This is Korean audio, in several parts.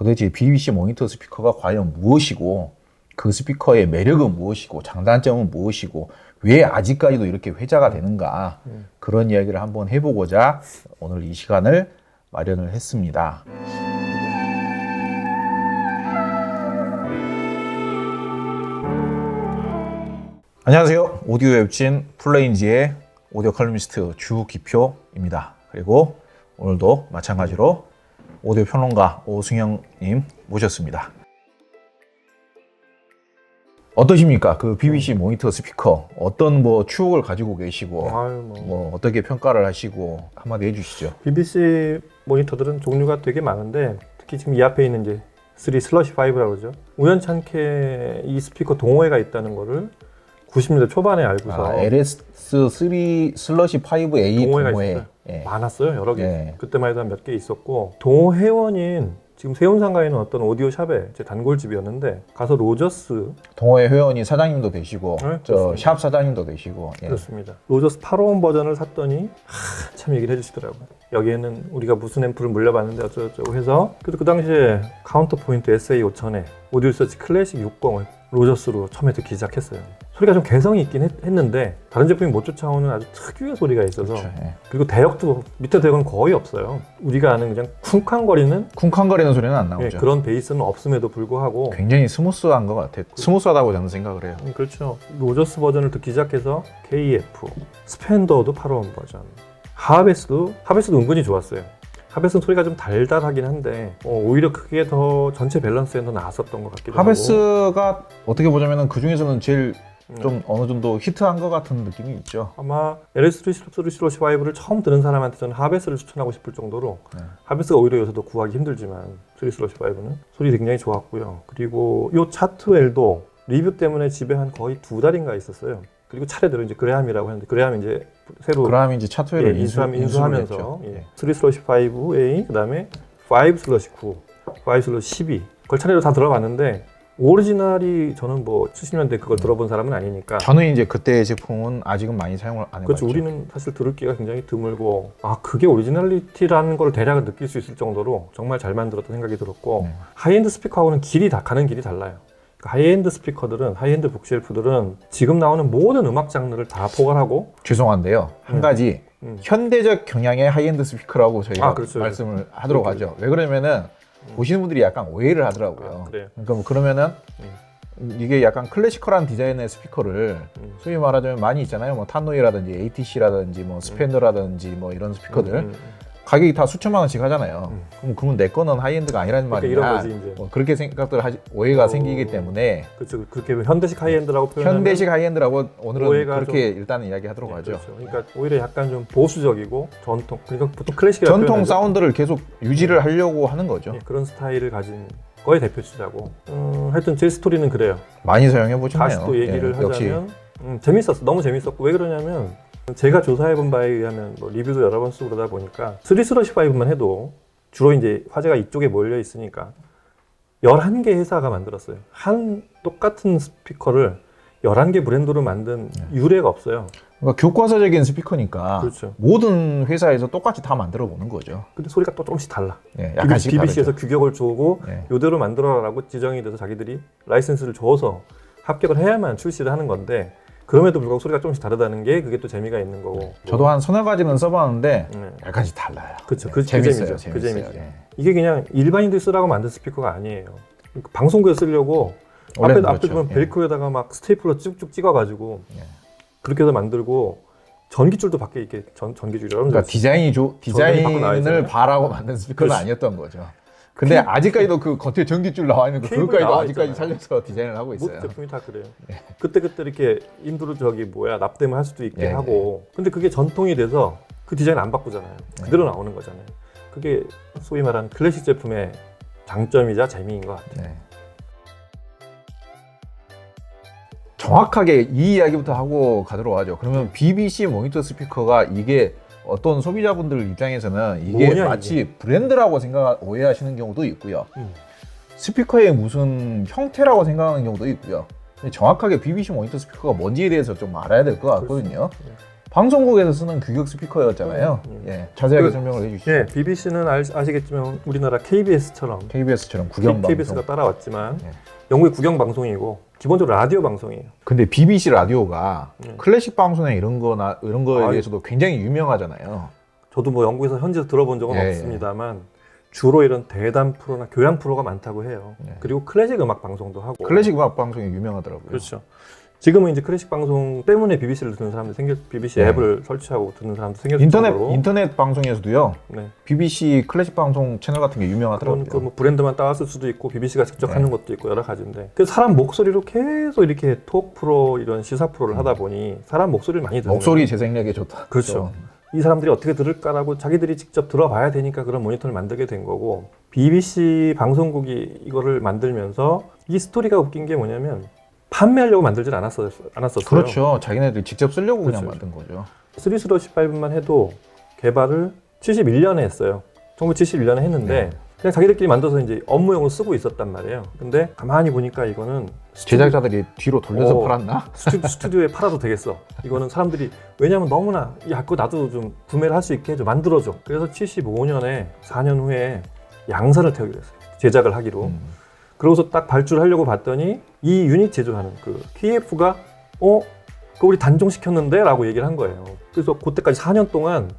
도대체 BBC 모니터 스피커가 과연 무엇이고 그 스피커의 매력은 무엇이고 장단점은 무엇이고 왜 아직까지도 이렇게 회자가 되는가 그런 이야기를 한번 해보고자 오늘 이 시간을 마련을 했습니다. 안녕하세요. 오디오 웹진 플레인지의 오디오 칼럼니스트 주기표입니다. 그리고 오늘도 마찬가지로 오디오 평론가 오승영님 모셨습니다. 어떠십니까? 그 BBC 모니터 스피커 어떤 추억을 가지고 계시고 어떻게 평가를 하시고 한마디 해주시죠. BBC 모니터들은 종류가 되게 많은데 특히 지금 이 앞에 있는 이제 3/5라고 그러죠. 우연찮게 이 스피커 동호회가 있다는 거를 90년대 초반에 알고서 LS3/5A 동호회 예. 많았어요. 여러 개. 예. 그때만 해도 몇 개 있었고 동호회원인 지금 세운상가에 있는 어떤 오디오 샵에 제 단골집이었는데 가서 로저스 동호회 회원이 사장님도 되시고 네? 샵 사장님도 되시고 예. 그렇습니다. 로저스 8호원 버전을 샀더니 참 얘기를 해주시더라고요. 여기에는 우리가 무슨 앰프를 물려봤는데 어쩌고저쩌고 해서 그래도 그 당시에 카운터포인트 SA5000에 오디오 리서치 클래식 60을 로저스로 처음에 듣기 시작했어요. 소리가 좀 개성이 있긴 했는데 다른 제품이 못 쫓아오는 아주 특유의 소리가 있어서 그렇죠, 예. 그리고 대역도 밑에 대역은 거의 없어요. 우리가 아는 그냥 쿵쾅거리는 소리는 안 나오죠. 예, 그런 베이스는 없음에도 불구하고 굉장히 스무스한 것 같아요. 스무스하다고 저는 생각을 해요. 그렇죠. 로저스 버전을 듣기 시작해서 KF, 스펜더도 8호원 버전, 하베스도 은근히 좋았어요. 하베스는 소리가 좀 달달하긴 한데 오히려 그게 더 전체 밸런스에 더 나았었던 것 같기도 하베스가 하고. 어떻게 보자면 그 중에서는 제일 좀 어느 정도 히트한 것 같은 느낌이 있죠. 아마 LS3/5를 처음 듣는 사람한테 저는 하베스를 추천하고 싶을 정도로 하베스가 오히려 요새 더 구하기 힘들지만 3/5는 소리 굉장히 좋았고요. 그리고 이 차트웰도 리뷰 때문에 집에 한 거의 2달인가 있었어요. 그리고 차례대로 이제 그레함이라고 하는데 그레함이 이제 새로 차트웰을 인수하면서 3/5A 그다음에 5/9, 5/12 그걸 차례로 다 들어봤는데 오리지널이 저는 70년대 그걸 들어본 사람은 아니니까 저는 이제 그때의 제품은 아직은 많이 사용을 안 해봤죠. 그렇죠. 우리는 사실 들을 기회가 굉장히 드물고 그게 오리지널리티라는 걸 대략 느낄 수 있을 정도로 정말 잘 만들었다는 생각이 들었고 하이엔드 스피커하고는 가는 길이 달라요. 하이엔드 스피커들은 하이엔드 북쉘프들은 지금 나오는 모든 음악 장르를 다 포괄하고 죄송한데요. 한 가지 현대적 경향의 하이엔드 스피커라고 저희가 그렇죠. 말씀을 하도록 하죠. 왜 그러면은 보시는 분들이 약간 오해를 하더라고요. 그러니까 그러면은 이게 약간 클래시컬한 디자인의 스피커를 소위 말하자면 많이 있잖아요. 탄노이라든지 ATC라든지 스펜더라든지 이런 스피커들 가격이 다 수천만 원씩 하잖아요. 그러면 내 거는 하이엔드가 아니라는 말이야. 이런 거지 이제. 그렇게 오해가 생기기 때문에 그렇죠. 그렇게 현대식 하이엔드라고 표현하면 현대식 하이엔드라고 오늘은 그렇게 일단은 이야기하도록 하죠. 그렇죠. 그러니까 오히려 약간 좀 보수적이고 전통 그러니까 보통 클래식이라고 전통 사운드를 계속 유지를 하려고 하는 거죠. 그런 스타일을 가진 거의 대표주자고 하여튼 제 스토리는 그래요. 많이 사용해 보셨네요. 다시 또 얘기를 하자면 재밌었어. 너무 재밌었고 왜 그러냐면 제가 조사해본 바에 의하면 리뷰도 여러 번 쓰고 그러다 보니까 3/5만 해도 주로 이제 화제가 이쪽에 몰려 있으니까 11개 회사가 만들었어요. 똑같은 스피커를 11개 브랜드로 만든 유례가 없어요. 그러니까 교과서적인 스피커니까 그렇죠. 모든 회사에서 똑같이 다 만들어 보는 거죠. 근데 소리가 또 조금씩 달라. 약간씩 BBC에서 규격을 주고 이대로 만들어라고 지정이 돼서 자기들이 라이센스를 줘서 합격을 해야만 출시를 하는 건데 그럼에도 불구하고 소리가 조금씩 다르다는 게 그게 또 재미가 있는 거고. 저도 한 서너 가지는 써봤는데 약간씩 달라요. 그렇죠. 그 재미죠. 그 재미죠. 이게 그냥 일반인들이 쓰라고 만든 스피커가 아니에요. 방송국에 쓰려고 앞에 보면 벨크로에다가 막 스테이플러 쭉쭉 찍어가지고 그렇게 해서 만들고 전기줄도 밖에 이렇게 전기줄이 그러니까 디자인을 바라고 만든 스피커는 아니었던 거죠. 근데 아직까지도 그 겉에 전기줄 나와 있는 그것까지도 아직까지 살려서 디자인을 하고 있어요. 모든 제품이 다 그래요. 그때 이렇게 인도로 납땜을 할 수도 있게 하고. 근데 그게 전통이 돼서 그 디자인 안 바꾸잖아요. 그대로 나오는 거잖아요. 그게 소위 말하는 클래식 제품의 장점이자 재미인 것 같아요. 정확하게 이 이야기부터 하고 가도록 하죠. 그러면 BBC 모니터 스피커가 이게 어떤 소비자분들 입장에서는 이게 마치 브랜드라고 오해하시는 경우도 있고요. 스피커의 무슨 형태라고 생각하는 경우도 있고요. 정확하게 BBC 모니터 스피커가 뭔지에 대해서 좀 알아야 될 것 같거든요. 방송국에서 쓰는 규격 스피커였잖아요. 예, 자세하게 설명을 해주시죠. 예, BBC는 아시겠지만 우리나라 KBS처럼 KBS처럼 국영 방송. KBS가 따라왔지만 예. 영국의 국영 방송이고 기본적으로 라디오 방송이에요. 근데 BBC 라디오가 클래식 방송이나 이런 거에 대해서도 굉장히 유명하잖아요. 저도 뭐 영국에서 현지에서 들어본 적은 예, 없습니다만 주로 이런 대담 프로나 교양 프로가 많다고 해요. 예. 그리고 클래식 음악 방송도 하고. 클래식 음악 방송이 유명하더라고요. 그렇죠. 지금은 이제 클래식 방송 때문에 BBC를 듣는 사람들 BBC 네. 앱을 설치하고 듣는 사람도 생길 정도로. 인터넷 방송에서도요. 네. BBC 클래식 방송 채널 같은 게 유명하더라고요. 그건 뭐 브랜드만 따왔을 수도 있고 BBC가 직접 네. 하는 것도 있고 여러 가지인데 그래서 사람 목소리로 계속 이렇게 톡 프로 이런 시사 프로를 하다 보니 사람 목소리를 많이 듣는 목소리 재생력이 좋다. 그렇죠. 이 사람들이 어떻게 들을까라고 자기들이 직접 들어봐야 되니까 그런 모니터를 만들게 된 거고 BBC 방송국이 이거를 만들면서 이 스토리가 웃긴 게 뭐냐면 판매하려고 만들진 않았었어요. 그렇죠. 자기네들이 직접 쓰려고 그냥 그렇죠. 만든 거죠. 3/5만 해도 개발을 71년에 했어요. 1971년에 했는데 그냥 자기들끼리 만들어서 이제 업무용으로 쓰고 있었단 말이에요. 근데 가만히 보니까 이거는 제작자들이 뒤로 돌려서 팔았나? 스튜디오에 팔아도 되겠어. 이거는 사람들이 왜냐면 너무나 야 그거 나도 좀 구매를 할 수 있게 좀 만들어줘. 그래서 75년에 4년 후에 양산을 태우기로 했어요. 제작을 하기로. 그러고서 딱 발주를 하려고 봤더니 이 유닛 제조하는 그 KF가 그거 우리 단종시켰는데? 라고 얘기를 한 거예요. 그래서 그때까지 4년 동안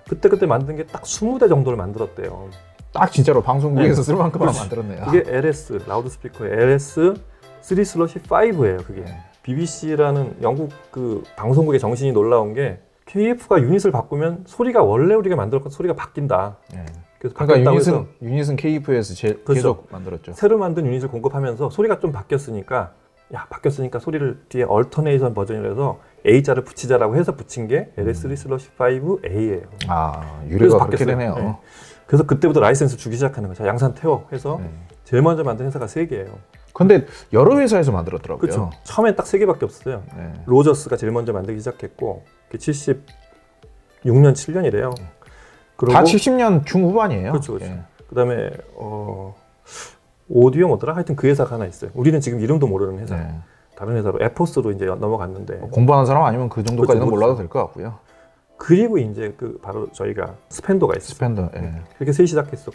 그때 만든 게 딱 20대 정도를 만들었대요. 딱 진짜로 방송국에서 쓸 만큼만 그렇지. 만들었네요. 그게 LS, 라우드 스피커의 LS 3/5예요. 그게 BBC라는 영국 그 방송국의 정신이 놀라운 게 KF가 유닛을 바꾸면 소리가 원래 우리가 만들었던 소리가 바뀐다. 네. 그래서 그러니까 바뀌었다고 유닛은 KF에서 그렇죠. 계속 만들었죠. 새로 만든 유닛을 공급하면서 소리가 좀 바뀌었으니까 소리를 뒤에 얼터네이션 버전이라서 A자를 붙이자라고 해서 붙인 게 LS3/5A예요. 아, 그래서 유래가 그렇게 바뀌었어요. 되네요. 네. 그래서 그때부터 라이센스 주기 시작하는 거죠. 양산 태워 해서 제일 먼저 만든 회사가 3개예요. 근데 여러 회사에서 만들었더라고요. 그렇죠. 처음엔 딱 3개밖에 없었어요. 네. 로저스가 제일 먼저 만들기 시작했고 그게 76년, 7년이래요. 다 70년 중후반이에요. 그렇죠. 예. 그다음에 오디오 뭐더라? 하여튼 그 회사가 하나 있어요. 우리는 지금 이름도 모르는 회사. 네. 다른 회사로 에포스로 이제 넘어갔는데 공부하는 사람 아니면 그 정도까지는 그렇죠. 몰라도 될 것 같고요. 그리고 이제 그 바로 저희가 스펜더가 있어요. 스펜더. 예. 그렇게 셋이 시작했어.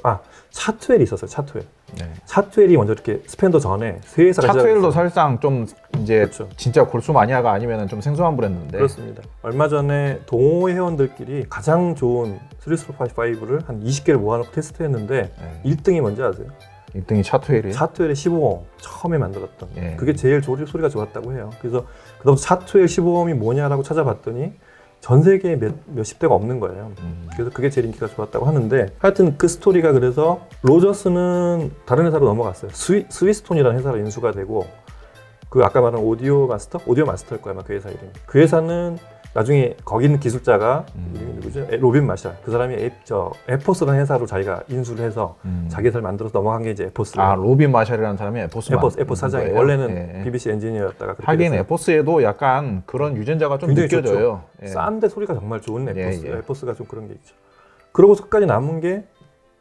차트웰이 있었어요. 차트웰. 네. 차트웰이 먼저 이렇게 스펜더 전에 세 회사가 차트웰도 시작했어요. 사실상 좀 이제 그렇죠. 진짜 골수 마니아가 아니면 좀 생소한 브랜드인데. 그렇습니다. 얼마 전에 동호 회원들끼리 가장 좋은 3/5를 한 20개를 모아놓고 테스트했는데 네. 1등이 뭔지 아세요? 1등이 차트웰이에요. 차트웰의 15옴 처음에 만들었던 예. 그게 제일 소리가 좋았다고 해요. 그래서 그다음부터 차트웰 15옴이 뭐냐라고 찾아봤더니 전 세계에 몇십 대가 없는 거예요. 그래서 그게 제일 인기가 좋았다고 하는데 하여튼 그 스토리가 그래서 로저스는 다른 회사로 넘어갔어요. 스위스톤이라는 회사로 인수가 되고 그 아까 말한 오디오 마스터일 거야 아마 그 회사 이름이. 그 회사는 나중에 거기 있는 기술자가 이름이 누구죠? 로빈 마샬. 그 사람이 에포스라는 회사로 자기가 인수를 해서 자기 회사를 만들어서 넘어간 게 이제 에포스. 아, 로빈 마샬이라는 사람이 에포스 사장이 거예요? 원래는 예. BBC 엔지니어였다가 하긴 에포스에도 약간 그런 유전자가 좀 굉장히 느껴져요. 예. 싼데 소리가 정말 좋은 에포스. 예, 예. 에포스가 좀 그런 게 있죠. 그러고서 끝까지 남은 게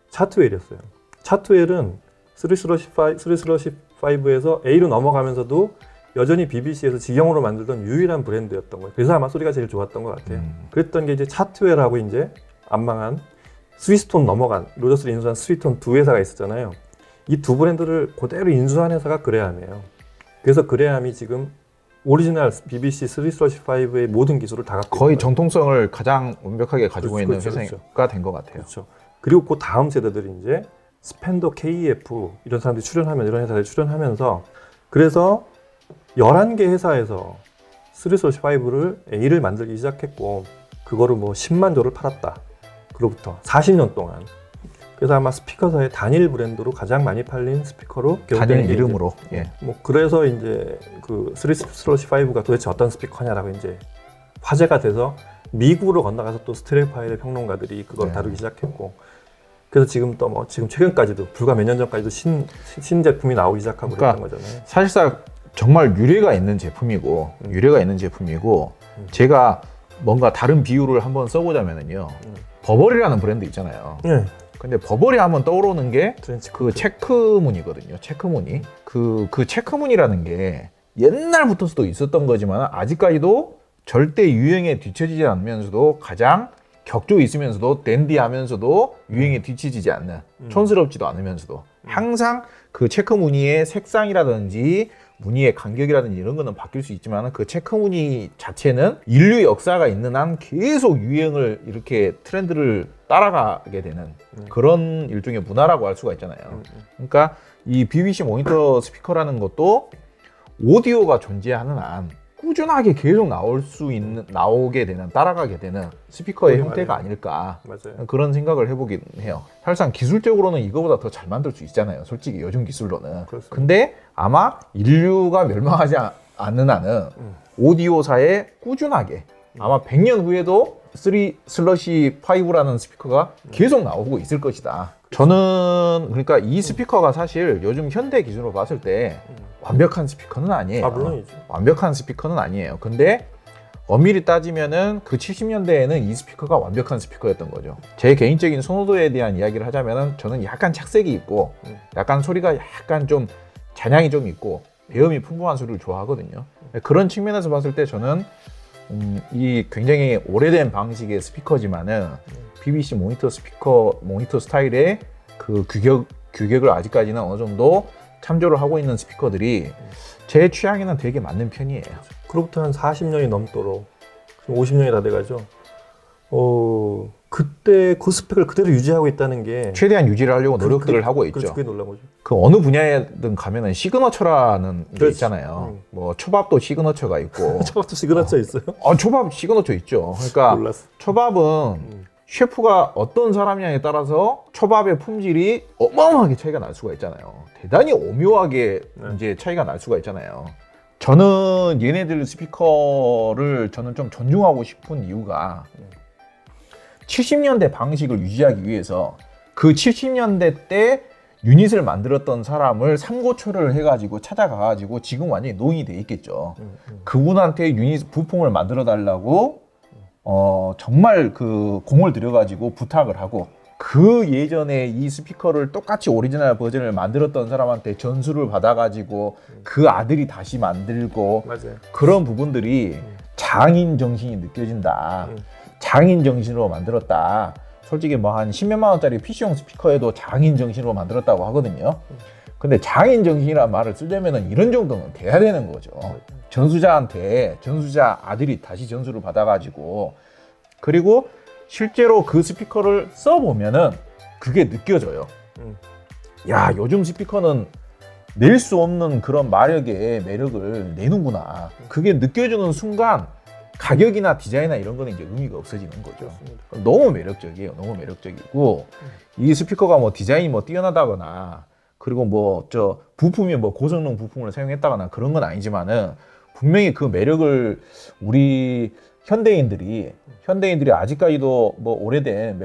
차트웰이었어요. 차트웰은 3/5에서 A로 넘어가면서도 여전히 BBC에서 직영으로 만들던 유일한 브랜드였던 거예요. 그래서 아마 소리가 제일 좋았던 것 같아요. 그랬던 게 이제 차트웰하고 이제 안 망한 스위스톤 넘어간 로저스를 인수한 스위스톤 두 회사가 있었잖아요. 이 두 브랜드를 그대로 인수한 회사가 그레함이에요. 그래서 그레함이 지금 오리지널 BBC 3/5의 모든 기술을 다 갖고 거의 있는 거예요. 정통성을 가장 완벽하게 가지고 그렇죠, 있는 그렇죠, 회사가 된 것 같아요. 그렇죠. 그리고 그 다음 세대들이 이제 스펜더, KEF 이런 사람들이 이런 회사들이 출연하면서 그래서 11개 회사에서 3/5를 A를 만들기 시작했고 그거를 뭐 10만 조를 팔았다. 그로부터 40년 동안. 그래서 아마 스피커사의 단일 브랜드로 가장 많이 팔린 스피커로 단일 이름으로. 예. 뭐 그래서 이제 그 3/5가 도대체 어떤 스피커냐라고 이제 화제가 돼서 미국으로 건너가서 또 스테레오파일의 평론가들이 그걸 다루기 시작했고 그래서 지금 또 뭐 지금 최근까지도 불과 몇 년 전까지도 신 제품이 나오기 시작하고 그랬던 거잖아요. 사실상 정말 유래가 있는 제품이고 제가 뭔가 다른 비유를 한번 써보자면요. 버버리라는 브랜드 있잖아요. 네. 근데 버버리 하면 떠오르는 게 트렌치 그 체크무늬거든요. 체크무늬. 그 체크무늬라는 게 옛날부터도 있었던 거지만 아직까지도 절대 유행에 뒤처지지 않으면서도 가장 격조 있으면서도 댄디하면서도 유행에 뒤처지지 않는, 촌스럽지도 않으면서도 항상 그 체크 무늬의 색상이라든지 무늬의 간격이라든지 이런 거는 바뀔 수 있지만 그 체크 무늬 자체는 인류 역사가 있는 한 계속 유행을 이렇게 트렌드를 따라가게 되는 그런 일종의 문화라고 할 수가 있잖아요. 그러니까 이 BBC 모니터 스피커라는 것도 오디오가 존재하는 한 꾸준하게 계속 나오게 되는, 따라가게 되는 스피커의 형태가 아닐까. 맞아요. 그런 생각을 해보긴 해요. 사실상 기술적으로는 이거보다 더 잘 만들 수 있잖아요. 솔직히 요즘 기술로는. 그렇습니다. 근데 아마 인류가 멸망하지 않는 한은 오디오사에 꾸준하게 아마 100년 후에도 3/5라는 스피커가 계속 나오고 있을 것이다. 저는 그러니까 이 스피커가 사실 요즘 현대 기준으로 봤을 때 완벽한 스피커는 아니에요. 아, 물론이죠. 완벽한 스피커는 아니에요. 근데 엄밀히 따지면은 그 70년대에는 이 스피커가 완벽한 스피커였던 거죠. 제 개인적인 선호도에 대한 이야기를 하자면은 저는 약간 착색이 있고 약간 소리가 약간 좀 잔향이 좀 있고 배음이 풍부한 소리를 좋아하거든요. 그런 측면에서 봤을 때 저는 이 굉장히 오래된 방식의 스피커지만은 BBC 모니터 스타일의 그 규격을 아직까지는 어느 정도 참조를 하고 있는 스피커들이 제 취향에는 되게 맞는 편이에요. 그로부터 한 40년이 넘도록 50년이 다 돼가죠. 그때 그 스펙을 그대로 유지하고 있다는 게 최대한 유지를 하려고 노력들을 하고 있죠. 그렇죠. 그게 놀라운 거죠. 그 어느 분야에든 가면은 시그너처라는 게 그렇지. 있잖아요. 뭐 초밥도 시그너처가 있고. 초밥도 시그너처 있어요? 초밥 시그너처 있죠. 그러니까 몰랐어. 초밥은 셰프가 어떤 사람이냐에 따라서 초밥의 품질이 어마어마하게 차이가 날 수가 있잖아요. 대단히 오묘하게 이제 차이가 날 수가 있잖아요. 저는 얘네들 스피커를 저는 좀 존중하고 싶은 이유가 70년대 방식을 유지하기 위해서 그 70년대 때 유닛을 만들었던 사람을 삼고초를 해가지고 찾아가가지고 지금 완전히 노인이 돼 있겠죠. 그분한테 유닛 부품을 만들어 달라고 정말 그 공을 들여가지고 부탁을 하고 그 예전에 이 스피커를 똑같이 오리지널 버전을 만들었던 사람한테 전수를 받아가지고 그 아들이 다시 만들고 맞아요. 그런 부분들이 장인 정신이 느껴진다. 장인 정신으로 만들었다. 솔직히 뭐 한 10몇만 원짜리 PC용 스피커에도 장인 정신으로 만들었다고 하거든요. 근데 장인 정신이라는 말을 쓰려면은 이런 정도는 돼야 되는 거죠. 전수자 아들이 다시 전수를 받아가지고 그리고 실제로 그 스피커를 써보면은 그게 느껴져요. 야, 요즘 스피커는 낼 수 없는 그런 마력의 매력을 내는구나. 그게 느껴지는 순간 가격이나 디자인이나 이런 거는 이제 의미가 없어지는 거죠. 너무 매력적이에요. 너무 매력적이고 이 스피커가 뭐 디자인이 뭐 뛰어나다거나 그리고 뭐 저 부품이 뭐 고성능 부품을 사용했다거나 그런 건 아니지만은 분명히 그 매력을 우리 현대인들이 아직까지도 뭐 오래된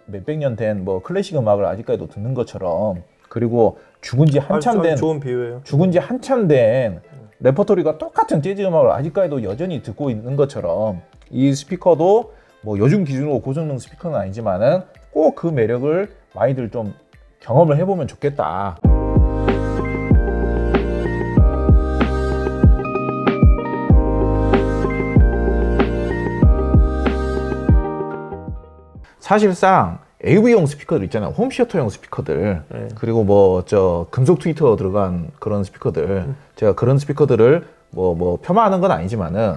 몇백 년 된 뭐 클래식 음악을 아직까지도 듣는 것처럼 그리고 죽은 지 한참 된 좋은 비유예요. 죽은 지 한참 된 레퍼토리가 똑같은 재즈 음악을 아직까지도 여전히 듣고 있는 것처럼 이 스피커도 뭐 요즘 기준으로 고성능 스피커는 아니지만은 꼭 그 매력을 많이들 좀 경험을 해보면 좋겠다. 사실상 AV용 스피커들 있잖아요. 홈시어터용 스피커들. 그리고 뭐 저 금속 트위터 들어간 그런 스피커들. 제가 그런 스피커들을 뭐 폄하하는 건 아니지만은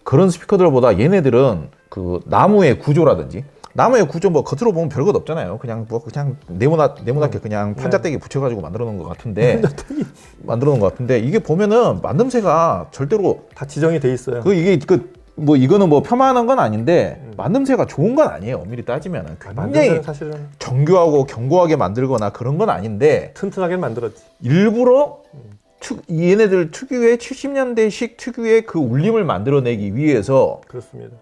그런 스피커들보다 얘네들은 그 나무의 구조라든지 나무의 구조 뭐 겉으로 보면 별것 없잖아요. 그냥 네모나게 그냥 판자떼기 붙여가지고 만들어 놓은 것 같은데 만들어 놓은 것 같은데 이게 보면은 만듦새가 절대로 다 지정이 돼 있어요. 뭐 이거는 뭐 폄하하는 건 아닌데 만듦새가 좋은 건 아니에요. 엄밀히 따지면은 굉장히 사실은 정교하고 견고하게 만들거나 그런 건 아닌데 튼튼하게 만들었지. 일부러 얘네들 특유의 70년대식 특유의 그 울림을 만들어내기 위해서 그렇습니다.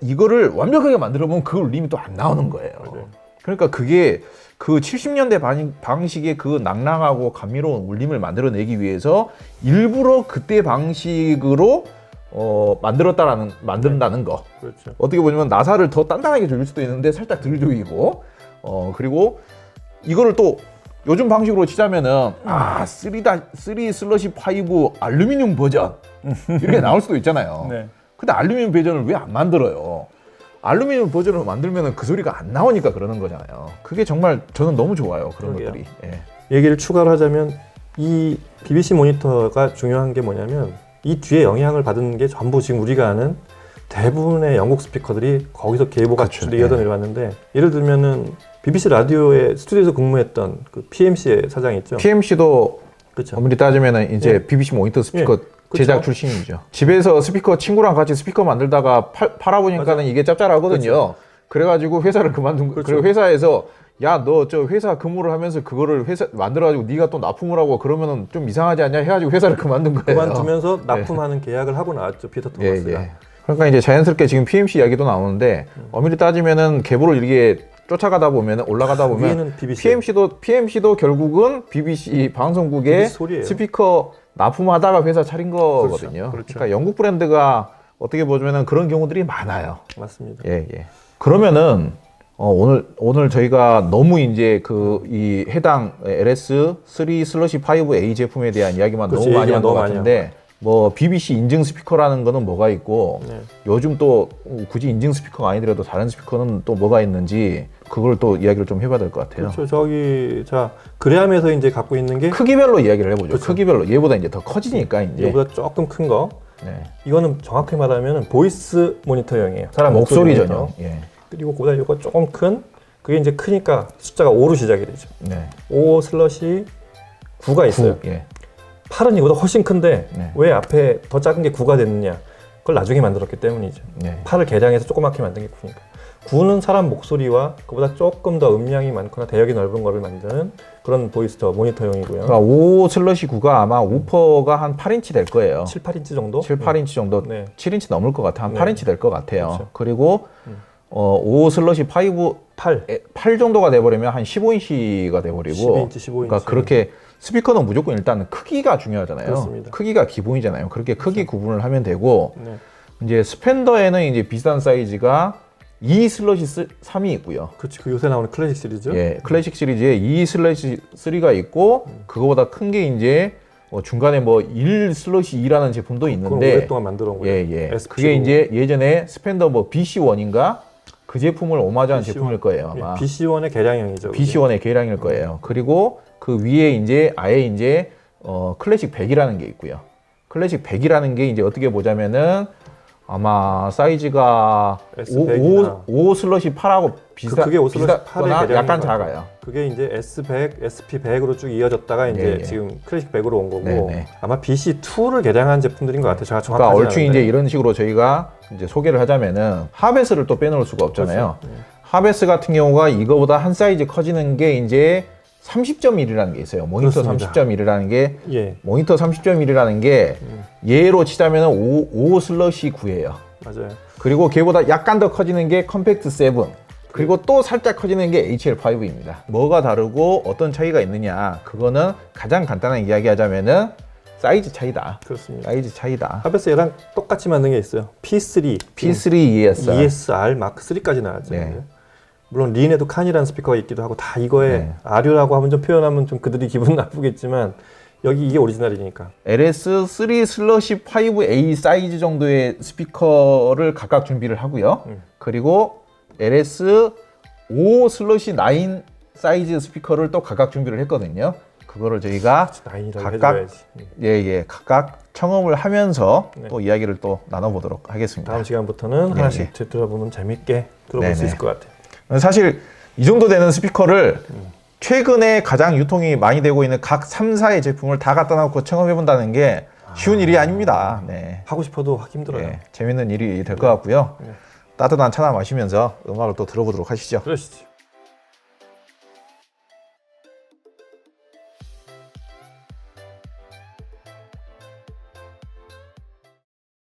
이거를 완벽하게 만들어보면 그 울림이 또 안 나오는 거예요. 맞아요. 그러니까 그게 그 70년대 방식의 그 낭랑하고 감미로운 울림을 만들어내기 위해서 일부러 그때 방식으로 만든다는 거. 그렇죠. 어떻게 보면 나사를 더 단단하게 조일 수도 있는데 살짝 덜 조이고, 그리고 이거를 또 요즘 방식으로 치자면은 3/5 알루미늄 버전 이렇게 나올 수도 있잖아요. 네. 근데 알루미늄 버전을 왜 안 만들어요? 알루미늄 버전을 만들면 그 소리가 안 나오니까 그러는 거잖아요. 그게 정말 저는 너무 좋아요. 그런 그러게요. 것들이. 예. 얘기를 추가로 하자면 이 BBC 모니터가 중요한 게 뭐냐면 이 뒤에 영향을 받은 게 전부 지금 우리가 아는 대부분의 영국 스피커들이 거기서 계보가 그렇죠. 이어져 내려왔는데 예를 들면은 BBC 라디오의 스튜디오에서 근무했던 그 PMC의 사장 있죠. PMC도 그렇죠. 엄밀히 따지면은 이제 예. BBC 모니터 스피커 예. 제작 그쵸. 출신이죠. 집에서 스피커 친구랑 같이 스피커 만들다가 팔아보니까는 이게 짭짤하거든요. 그래가지고 회사를 그만둔 그렇죠. 그리고 회사에서 야 너 저 회사 근무를 하면서 그거를 회사 만들어가지고 네가 또 납품을 하고 그러면은 좀 이상하지 않냐 해가지고 회사를 그만둔 거예요. 그만두면서 납품하는 계약을 하고 나왔죠. 피터 예, 토마스가. 예. 그러니까 이제 자연스럽게 지금 PMC 이야기도 나오는데 엄밀히 따지면은 계보를 이렇게 쫓아가다 보면 올라가다 보면 위에는 BBC. PMC도 결국은 BBC 방송국의 BBC 소리예요. 스피커 납품하다가 회사 차린 거거든요. 그렇죠. 그러니까 영국 브랜드가 어떻게 보면은 그런 경우들이 많아요. 맞습니다. 예, 예. 그러면은 오늘 저희가 너무 이제 이 해당 LS3/5A 제품에 대한 이야기만 그렇지, 너무 많이 한 것 너무 많이 같은데 뭐 BBC 인증 스피커라는 거는 뭐가 있고 네. 요즘 또 굳이 인증 스피커가 아니더라도 다른 스피커는 또 뭐가 있는지 그걸 또 이야기를 좀 해봐야 될 것 같아요. 그렇죠. 자 그래암에서 이제 갖고 있는 게 크기별로 이야기를 해보죠. 그렇죠. 크기별로 얘보다 이제 더 커지니까 이제 이거보다 조금 큰 거. 네. 이거는 정확히 말하면 보이스 모니터형이에요. 사람 목소리 모니터. 전용. 예. 그리고 그보다 이거 조금 큰 그게 이제 크니까 숫자가 5로 시작이 되죠. 네. 5/9가 있어요. 9. 예. 8은 이거보다 훨씬 큰데 네. 왜 앞에 더 작은 게 9가 됐느냐? 그걸 나중에 만들었기 때문이죠. 네. 8을 개량해서 조그맣게 만든 게 9니까. 9는 사람 목소리와 그보다 조금 더 음량이 많거나 대역이 넓은 거를 만드는 그런 보이스 모니터형이고요. 그러니까 5/9가 아마 우퍼가 한 8인치 될 거예요. 7, 8인치 정도? 7, 8인치 정도, 네. 7인치 넘을 것 같아요. 한 네. 8인치 될 것 같아요. 그렇죠. 그리고 5/5 8. 8 정도가 돼버리면 한 15인치가 돼버리고 12인치, 15인치. 그러니까 그렇게 스피커는 무조건 일단 크기가 중요하잖아요. 그렇습니다. 크기가 기본이잖아요. 그렇게 크기 구분을 하면 되고 네. 이제 스펜더에는 이제 비슷한 사이즈가 2/3이 있고요. 그렇지. 그 요새 나오는 클래식 시리즈. 예, 클래식 시리즈에 2/3가 있고 그거보다 큰 게 이제 중간에 뭐 1/2라는 제품도 그건 있는데 오랫동안 만들어 온 거예요. 예, 예. SP5. 그게 이제 예전에 스펜더 뭐 BC1인가 그 제품을 오마주한 BC1. 제품일 거예요, 아마. BC1의 개량형이죠. 그게. BC1의 계량일 거예요. 그리고 그 위에 이제 아예 이제 클래식 100이라는 게 있고요. 클래식 100이라는 게 이제 어떻게 보자면은 아마 사이즈가 S100이나. 5/8하고 그게 5/8의 비슷하거나 계량인 약간 것 작아요. 그게 이제 S100, SP100으로 쭉 이어졌다가 이제 예, 예. 지금 클래식 100으로 온 거고 네, 네. 아마 BC2를 개량한 제품들인 것 같아요. 제가 정확하지 그러니까 얼추 않은데. 이제 이런 식으로 저희가 이제 소개를 하자면은 하베스를 또 빼놓을 수가 없잖아요. 그렇죠. 네. 하베스 같은 경우가 이거보다 한 사이즈 커지는 게 이제 30.1이라는 게 있어요. 모니터 그렇습니다. 30.1이라는 게 예, 모니터 30.1이라는 게 얘로 치자면은 5/9예요. 맞아요. 그리고 걔보다 약간 더 커지는 게 컴팩트 7. 그리고 또 살짝 커지는 게 HL5입니다. 뭐가 다르고 어떤 차이가 있느냐? 그거는 가장 간단하게 이야기하자면은 사이즈 차이다. 그렇습니다. 사이즈 차이다. 하베스 얘랑 똑같이 만든 게 있어요. P3, P3 ESR. ESR 마크 3까지 나왔죠. 네. 이제. 물론 린에도 칸이라는 스피커가 있기도 하고 다 이거에 네. 아류라고 하면 좀 표현하면 좀 그들이 기분 나쁘겠지만 여기 이게 오리지널이니까. LS3/5A 사이즈 정도의 스피커를 각각 준비를 하고요. 그리고 LS5/9 사이즈 스피커를 또 각각 준비를 했거든요. 그거를 저희가 9이라고 각각 해줘야지. 각각 청음을 하면서 네. 또 이야기를 또 나눠보도록 하겠습니다. 다음 시간부터는 네, 하나씩 들어보면 재밌게 들어볼 네, 수 네. 있을 것 같아요. 사실 이 정도 되는 스피커를 최근에 가장 유통이 많이 되고 있는 각 3사의 제품을 다 갖다 놓고 청음해 본다는 게 쉬운 일이 아닙니다. 네. 하고 싶어도 하기 힘들어요. 네, 재밌는 일이 될 것 같고요. 네. 따뜻한 차나 마시면서 음악을 또 들어보도록 하시죠. 그러시죠.